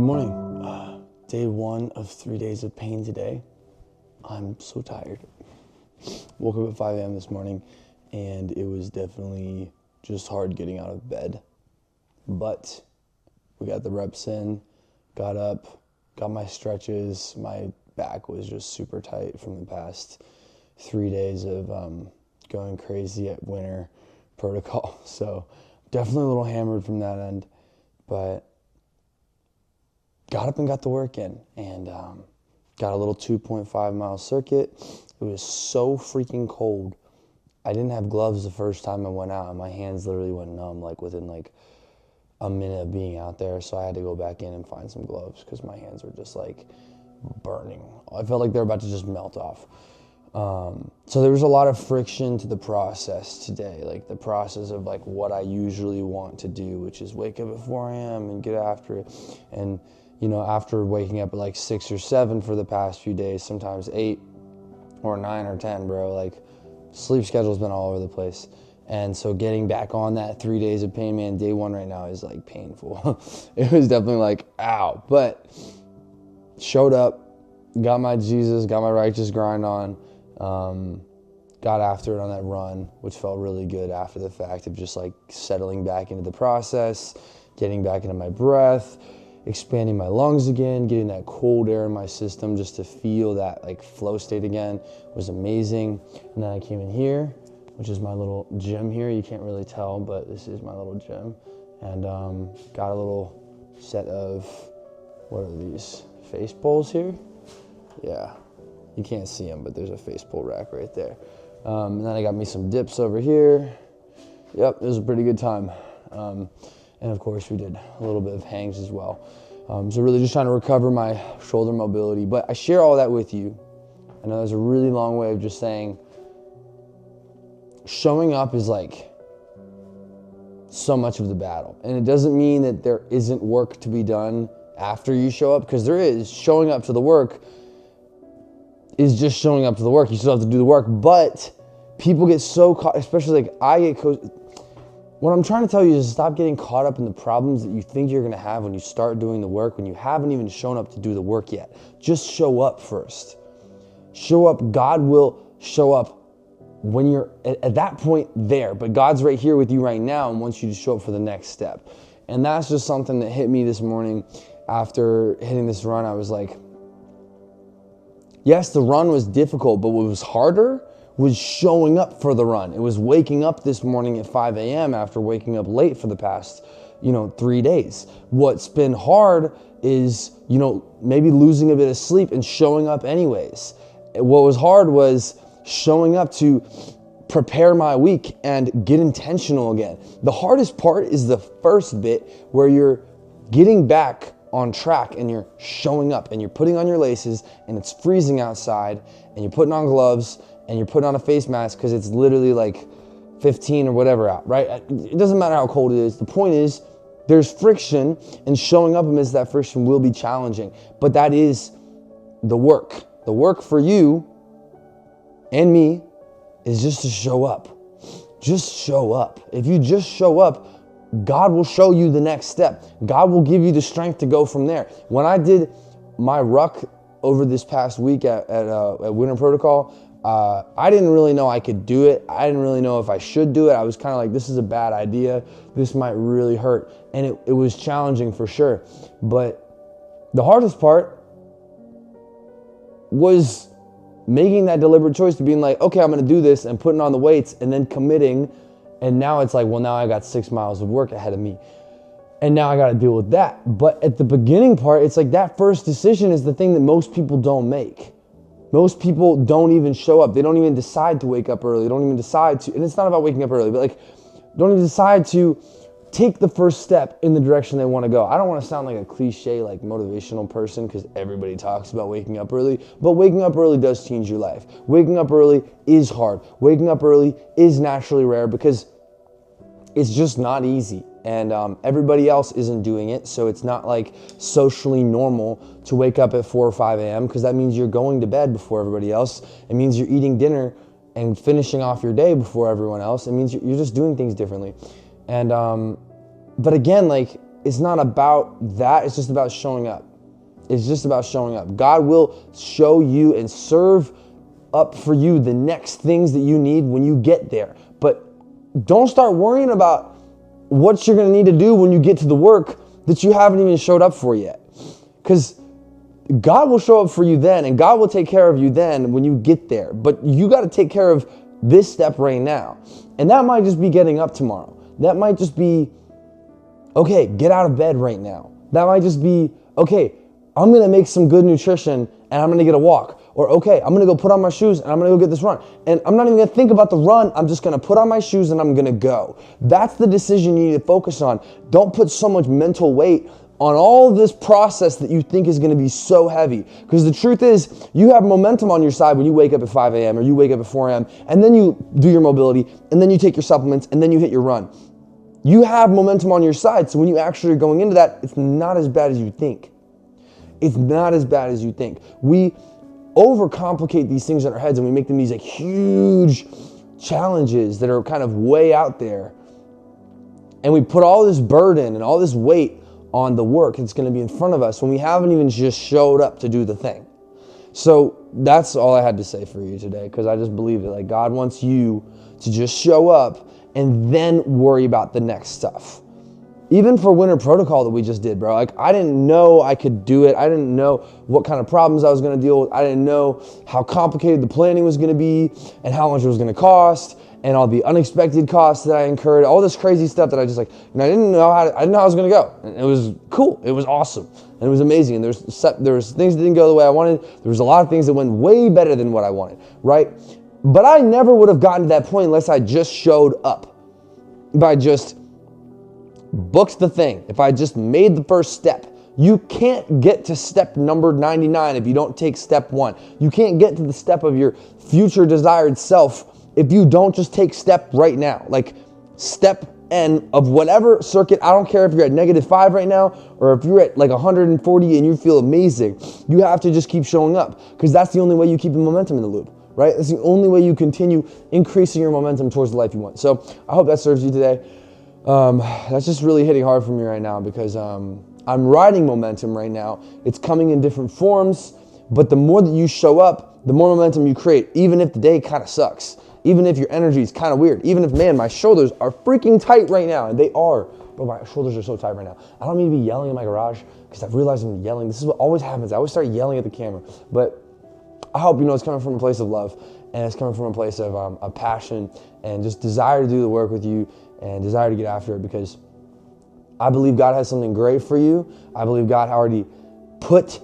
Good morning. Day 1 of 3 days of pain today. I'm so tired. Woke up at 5 a.m. this morning, and it was definitely just hard getting out of bed. But we got the reps in, got up, got my stretches. My back was just super tight from the past 3 days of going crazy at winter protocol. So definitely a little hammered from that end, but got up and got the work in, and got a little 2.5 mile circuit. It was so freaking cold. I didn't have gloves the first time I went out, and my hands literally went numb within a minute of being out there. So I had to go back in and find some gloves because my hands were just burning. I felt like they were about to just melt off. So there was a lot of friction to the process today, the process of what I usually want to do, which is wake up at 4 a.m. and get after it. And after waking up at 6 or 7 for the past few days, sometimes 8 or 9 or 10, bro, sleep schedule's been all over the place. And so getting back on that 3 days of pain, man, day 1 right now is painful. It was definitely ow, but showed up, got my Jesus, got my righteous grind on, got after it on that run, which felt really good after the fact of just settling back into the process, getting back into my breath, expanding my lungs again, getting that cold air in my system just to feel that flow state again was amazing. And then I came in here, which is my little gym here. You can't really tell, but this is my little gym. And got a little set of, what are these, face bowls here? Yeah, you can't see them, but there's a face bowl rack right there. And then I got me some dips over here. Yep, it was a pretty good time. And of course we did a little bit of hangs as well. So really just trying to recover my shoulder mobility. But I share all that with you. I know there's a really long way of just saying showing up is so much of the battle. And it doesn't mean that there isn't work to be done after you show up, because there is. Showing up to the work is just showing up to the work. You still have to do the work, but people get so caught, especially I get what I'm trying to tell you is stop getting caught up in the problems that you think you're going to have when you start doing the work, when you haven't even shown up to do the work yet. Just show up first. Show up. God will show up when you're at that point there, but God's right here with you right now and wants you to show up for the next step. And that's just something that hit me this morning after hitting this run. I was yes, the run was difficult, but what was harder was showing up for the run. It was waking up this morning at 5 a.m. after waking up late for the past, 3 days. What's been hard is, maybe losing a bit of sleep and showing up anyways. What was hard was showing up to prepare my week and get intentional again. The hardest part is the first bit where you're getting back on track and you're showing up and you're putting on your laces and it's freezing outside and you're putting on gloves and you're putting on a face mask because it's literally 15 or whatever out, right? It doesn't matter how cold it is. The point is there's friction, and showing up amidst that friction will be challenging, but that is the work. The work for you and me is just to show up. Just show up. If you just show up, God will show you the next step. God will give you the strength to go from there. When I did my ruck over this past week at Winter Protocol, I didn't really know I could do it. I didn't really know if I should do it. I was kind of this is a bad idea. This might really hurt. And it was challenging for sure. But the hardest part was making that deliberate choice to being okay, I'm going to do this, and putting on the weights and then committing. And now it's now I got 6 miles of work ahead of me. And now I got to deal with that. But at the beginning part, it's that first decision is the thing that most people don't make. Most people don't even show up. They don't even decide to wake up early. They don't even decide to, and it's not about waking up early, but don't even decide to take the first step in the direction they want to go. I don't want to sound like a cliche, motivational person, because everybody talks about waking up early, but waking up early does change your life. Waking up early is hard. Waking up early is naturally rare because it's just not easy. And everybody else isn't doing it, so it's not socially normal to wake up at 4 or 5 a.m. because that means you're going to bed before everybody else. It means you're eating dinner and finishing off your day before everyone else. It means you're just doing things differently. And but again, it's not about that. It's just about showing up. It's just about showing up. God will show you and serve up for you the next things that you need when you get there. But don't start worrying about what you're going to need to do when you get to the work that you haven't even showed up for yet. Because God will show up for you then, and God will take care of you then when you get there. But you got to take care of this step right now. And that might just be getting up tomorrow. That might just be, okay, get out of bed right now. That might just be, okay, I'm going to make some good nutrition and I'm going to get a walk. Or, okay, I'm going to go put on my shoes and I'm going to go get this run. And I'm not even going to think about the run. I'm just going to put on my shoes and I'm going to go. That's the decision you need to focus on. Don't put so much mental weight on all this process that you think is going to be so heavy. Because the truth is, you have momentum on your side when you wake up at 5 a.m. or you wake up at 4 a.m. and then you do your mobility and then you take your supplements and then you hit your run. You have momentum on your side, so when you actually are going into that, it's not as bad as you think. It's not as bad as you think. We overcomplicate these things in our heads and we make them these like huge challenges that are kind of way out there. And we put all this burden and all this weight on the work that's going to be in front of us when we haven't even just showed up to do the thing. So that's all I had to say for you today, because I just believe that like God wants you to just show up and then worry about the next stuff. Even for Winter Protocol that we just did, bro. Like, I didn't know I could do it. I didn't know what kind of problems I was going to deal with. I didn't know how complicated the planning was going to be and how much it was going to cost and all the unexpected costs that I incurred, all this crazy stuff that I just like, and I didn't know how I was going to go. And it was cool. It was awesome. And it was amazing. And there was things that didn't go the way I wanted. There was a lot of things that went way better than what I wanted, right? But I never would have gotten to that point unless I just showed up. If I just booked the thing, if I just made the first step. You can't get to step number 99 if you don't take step 1. You can't get to the step of your future desired self if you don't just take step right now. Like step N of whatever circuit. I don't care if you're at -5 right now or if you're at like 140 and you feel amazing. You have to just keep showing up, because that's the only way you keep the momentum in the loop, right? That's the only way you continue increasing your momentum towards the life you want. So I hope that serves you today. That's just really hitting hard for me right now, because I'm riding momentum right now. It's coming in different forms, but the more that you show up, the more momentum you create, even if the day kind of sucks, even if your energy is kind of weird, even if, man, my shoulders are freaking tight right now, and they are. Bro, my shoulders are so tight right now. I don't mean to be yelling in my garage, because I've realized I'm yelling. This is what always happens. I always start yelling at the camera, but I hope you know it's coming from a place of love, and it's coming from a place of a passion and just desire to do the work with you and desire to get after it, because I believe God has something great for you. I believe God already put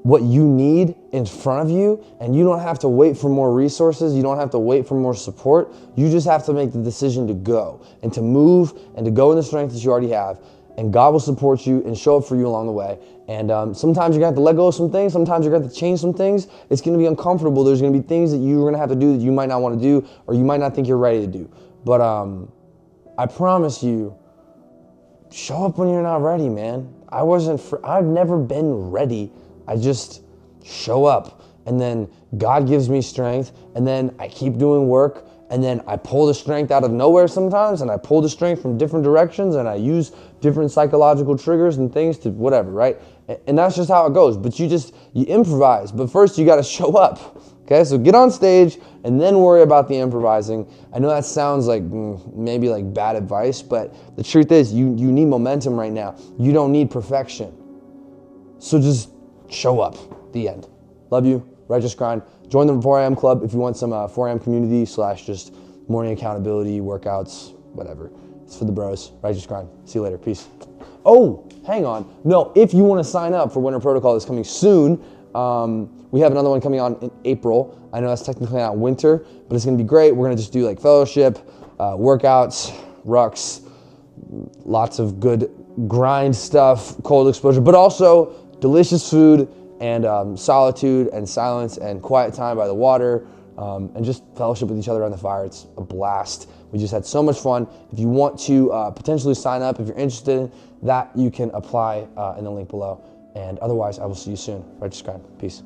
what you need in front of you, and you don't have to wait for more resources. You don't have to wait for more support. You just have to make the decision to go and to move and to go in the strength that you already have, and God will support you and show up for you along the way. And sometimes you're going to have to let go of some things. Sometimes you're going to have to change some things. It's going to be uncomfortable. There's going to be things that you're going to have to do that you might not want to do, or you might not think you're ready to do. But I promise you, show up when you're not ready, man. I've never been ready. I just show up, and then God gives me strength, and then I keep doing work, and then I pull the strength out of nowhere sometimes, and I pull the strength from different directions, and I use different psychological triggers and things to whatever, right? And that's just how it goes. But you improvise. But first you got to show up. Okay, so get on stage and then worry about the improvising. I know that sounds like maybe like bad advice, but the truth is you need momentum right now. You don't need perfection. So just show up. The end. Love you. Righteous Grind. Join the 4 a.m. club if you want some 4 a.m. community / just morning accountability, workouts, whatever. It's for the bros. Righteous Grind. See you later. Peace. Oh, hang on. No, if you want to sign up for Winter Protocol that's coming soon, we have another one coming on in April. I know that's technically not winter, but it's going to be great. We're going to just do like fellowship, workouts, rucks, lots of good grind stuff, cold exposure, but also delicious food and solitude and silence and quiet time by the water, and just fellowship with each other around the fire. It's a blast. We just had so much fun. If you want to potentially sign up, if you're interested in that, you can apply in the link below. And otherwise, I will see you soon. Righteous Grind. Peace.